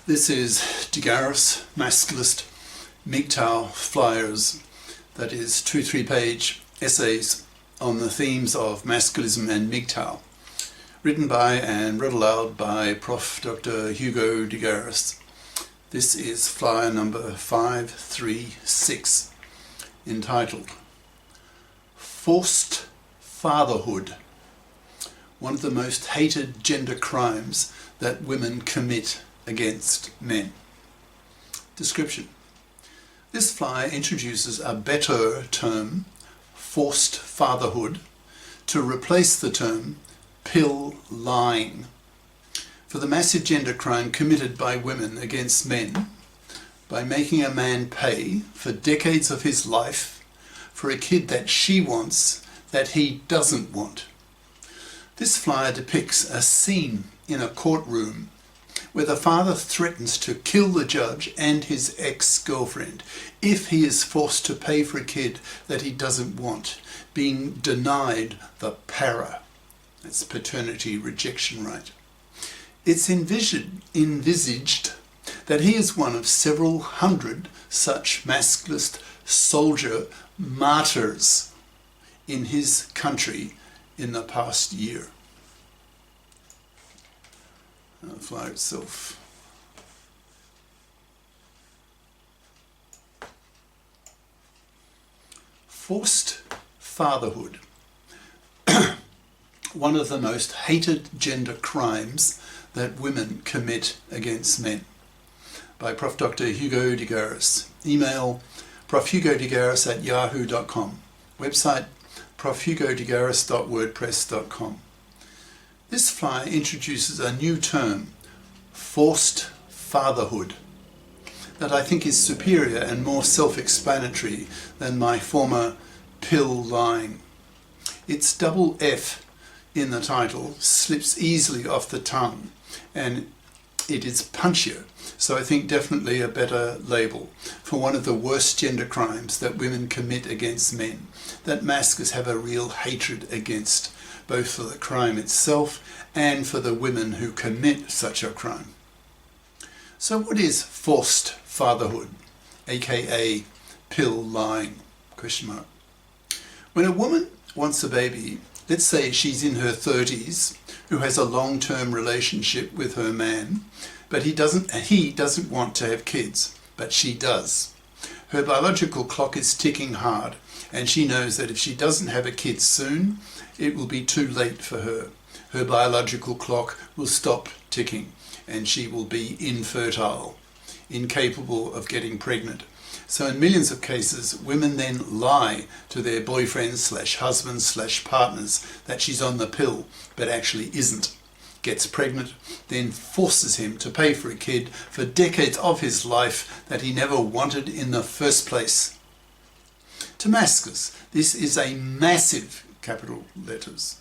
This is Garis, Masculist, MGTOW flyers, that is 2-3 page essays on the themes of masculism and MGTOW, written by and read aloud by Prof. Dr. Hugo de Garis. This is flyer number 536, entitled Forced Fatherhood, one of the most hated gender crimes that women commit against men. Description. This flyer introduces a better term, forced fatherhood, to replace the term pill lying for the massive gender crime committed by women against men by making a man pay for decades of his life for a kid that she wants that he doesn't want. This flyer depicts a scene in a courtroom where the father threatens to kill the judge and his ex-girlfriend if he is forced to pay for a kid that he doesn't want, being denied the para, that's paternity rejection right. It's envisaged that he is one of several hundred such masculist soldier martyrs in his country in the past year. The flyer itself. Forced fatherhood, one of the most hated gender crimes that women commit against men, by Prof. Dr. Hugo de Garis. Email profhugodegaris@yahoo.com. Website profhugodegaris.wordpress.com. This flyer introduces a new term, forced fatherhood, that I think is superior and more self-explanatory than my former pill lying. Its double F in the title slips easily off the tongue, and it is punchier, so I think definitely a better label for one of the worst gender crimes that women commit against men, that masculists have a real hatred against, both for the crime itself and for the women who commit such a crime. So what is forced fatherhood, aka pill lying? When a woman wants a baby, let's say she's in her 30s, who has a long-term relationship with her man, but he doesn't want to have kids, but she does. Her biological clock is ticking hard, and she knows that if she doesn't have a kid soon, it will be too late for her. Her biological clock will stop ticking, and she will be infertile, incapable of getting pregnant. So in millions of cases, women then lie to their boyfriends / husbands / partners that she's on the pill, but actually isn't. Gets pregnant, then forces him to pay for a kid for decades of his life that he never wanted in the first place. To masculists, this is a massive, capital letters,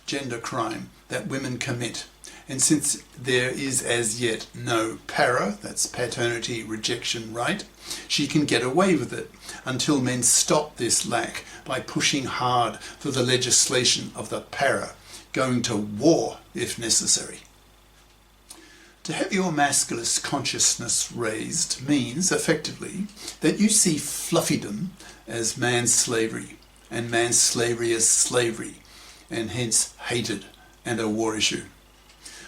gender crime that women commit. And since there is as yet no para, that's paternity rejection right, she can get away with it until men stop this lack by pushing hard for the legislation of the para, going to war if necessary. To have your masculist consciousness raised means, effectively, that you see fluffydom as man's slavery, and man's slavery as slavery, and hence hated and a war issue.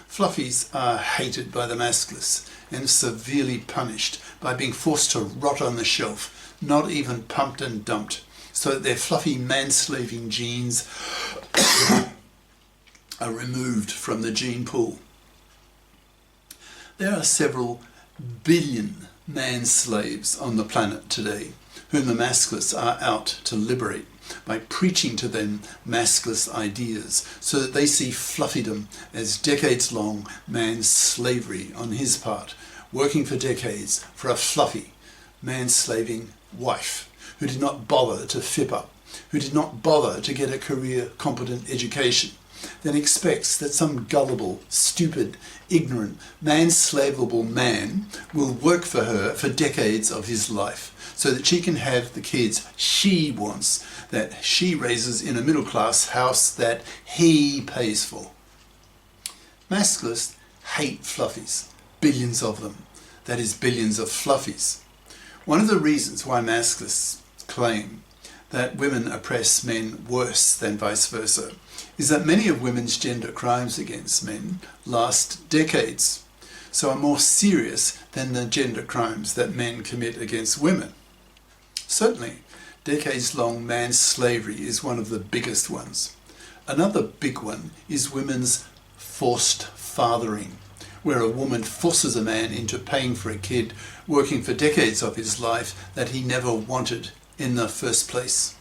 Fluffies are hated by the masculists and severely punished by being forced to rot on the shelf, not even pumped and dumped, so that their fluffy manslaving genes are removed from the gene pool. There are several billion man-slaves on the planet today, whom the masculists are out to liberate by preaching to them masculist ideas, so that they see fluffydom as decades-long man-slavery on his part, working for decades for a fluffy, man-slaving wife who did not bother to fip up, who did not bother to get a career-competent education, then expects that some gullible, stupid, ignorant, man-slaveable man will work for her for decades of his life, so that she can have the kids she wants, that she raises in a middle-class house that he pays for. Masculists hate fluffies, billions of them. that is billions of fluffies. One of the reasons why masculists claim that women oppress men worse than vice versa is that many of women's gender crimes against men last decades, so are more serious than the gender crimes that men commit against women. Certainly, decades-long man's slavery is one of the biggest ones. Another big one is women's forced fathering, where a woman forces a man into paying for a kid, working for decades of his life that he never wanted in the first place.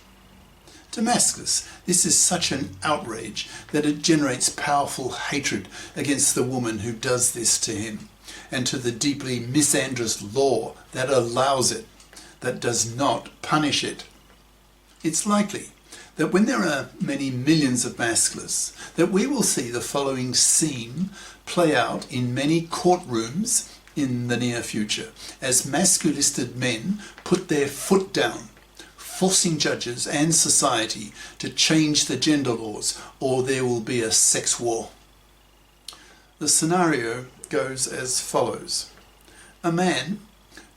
To masculists, this is such an outrage that it generates powerful hatred against the woman who does this to him, and to the deeply misandrist law that allows it, that does not punish it. It's likely that when there are many millions of masculists, that we will see the following scene play out in many courtrooms in the near future, as masculisted men put their foot down, forcing judges and society to change the gender laws, or there will be a sex war. The scenario goes as follows. A man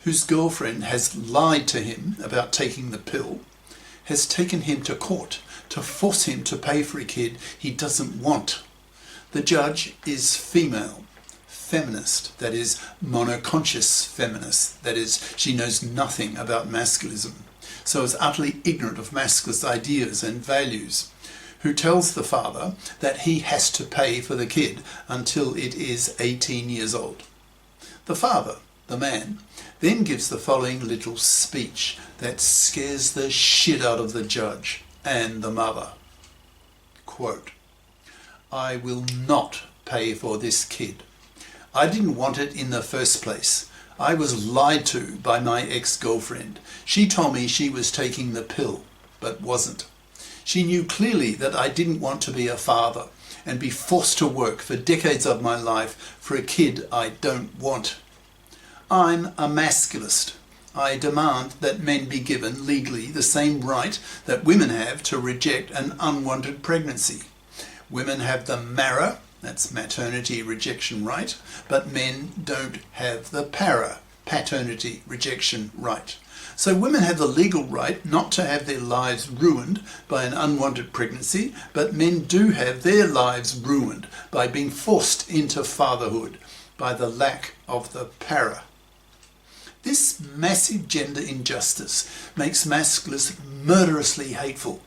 whose girlfriend has lied to him about taking the pill has taken him to court to force him to pay for a kid he doesn't want. The judge is female, feminist, that is monoconscious feminist, that is she knows nothing about masculism, so is utterly ignorant of masculist ideas and values, who tells the father that he has to pay for the kid until it is 18 years old. The father, the man, then gives the following little speech that scares the shit out of the judge and the mother. Quote, "I will not pay for this kid. I didn't want it in the first place. I was lied to by my ex-girlfriend. She told me she was taking the pill, but wasn't. She knew clearly that I didn't want to be a father and be forced to work for decades of my life for a kid I don't want. I'm a masculist. I demand that men be given legally the same right that women have to reject an unwanted pregnancy. Women have the MARA, that's maternity rejection right, but men don't have the PARA, paternity rejection right. So women have the legal right not to have their lives ruined by an unwanted pregnancy, but men do have their lives ruined by being forced into fatherhood by the lack of the PARA. This massive gender injustice makes masculists murderously hateful.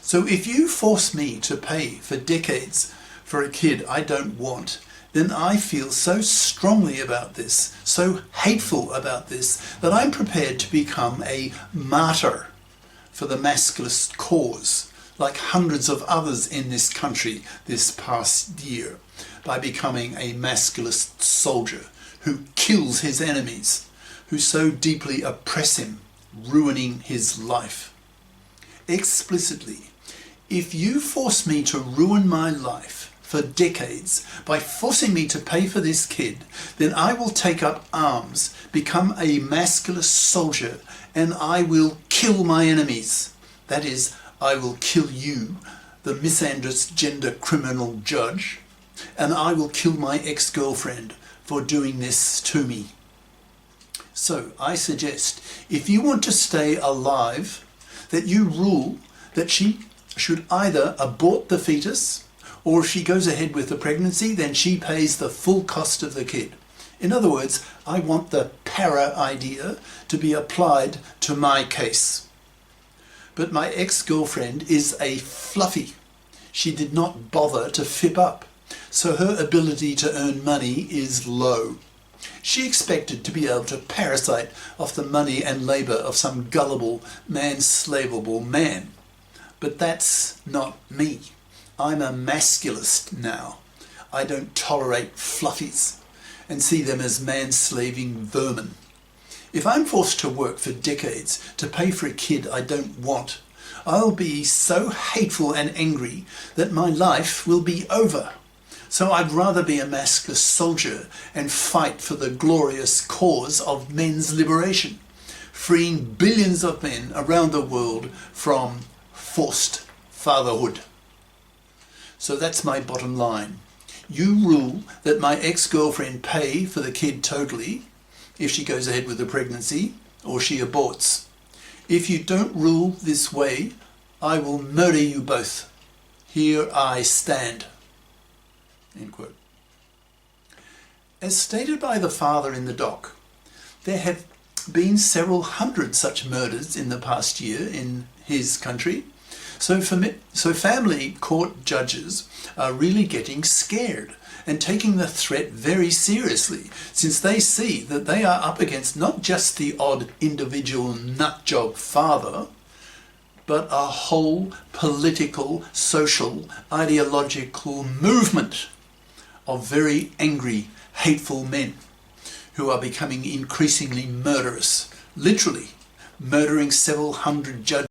So if you force me to pay for decades for a kid I don't want, then I feel so strongly about this, so hateful about this, that I'm prepared to become a martyr for the masculist cause, like hundreds of others in this country this past year, by becoming a masculist soldier who kills his enemies, who so deeply oppress him, ruining his life. Explicitly, if you force me to ruin my life for decades by forcing me to pay for this kid, then I will take up arms, become a masculist soldier, and I will kill my enemies. That is, I will kill you, the misandrist gender criminal judge, and I will kill my ex-girlfriend for doing this to me. So I suggest, if you want to stay alive, that you rule that she should either abort the fetus, or if she goes ahead with the pregnancy, then she pays the full cost of the kid. In other words, I want the PARA idea to be applied to my case. But my ex-girlfriend is a fluffy. She did not bother to fip up, so her ability to earn money is low. She expected to be able to parasite off the money and labour of some gullible, man-slavable man. But that's not me. I'm a masculist now. I don't tolerate fluffies and see them as man-slaving vermin. If I'm forced to work for decades to pay for a kid I don't want, I'll be so hateful and angry that my life will be over. So I'd rather be a masculist soldier and fight for the glorious cause of men's liberation, freeing billions of men around the world from forced fatherhood. So that's my bottom line. You rule that my ex-girlfriend pay for the kid totally, if she goes ahead with the pregnancy or she aborts. If you don't rule this way, I will murder you both. Here I stand." End quote. As stated by the father in the doc, there have been several hundred such murders in the past year in his country. So family court judges are really getting scared and taking the threat very seriously, since they see that they are up against not just the odd individual nutjob father, but a whole political, social, ideological movement of very angry, hateful men who are becoming increasingly murderous, literally murdering several hundred judges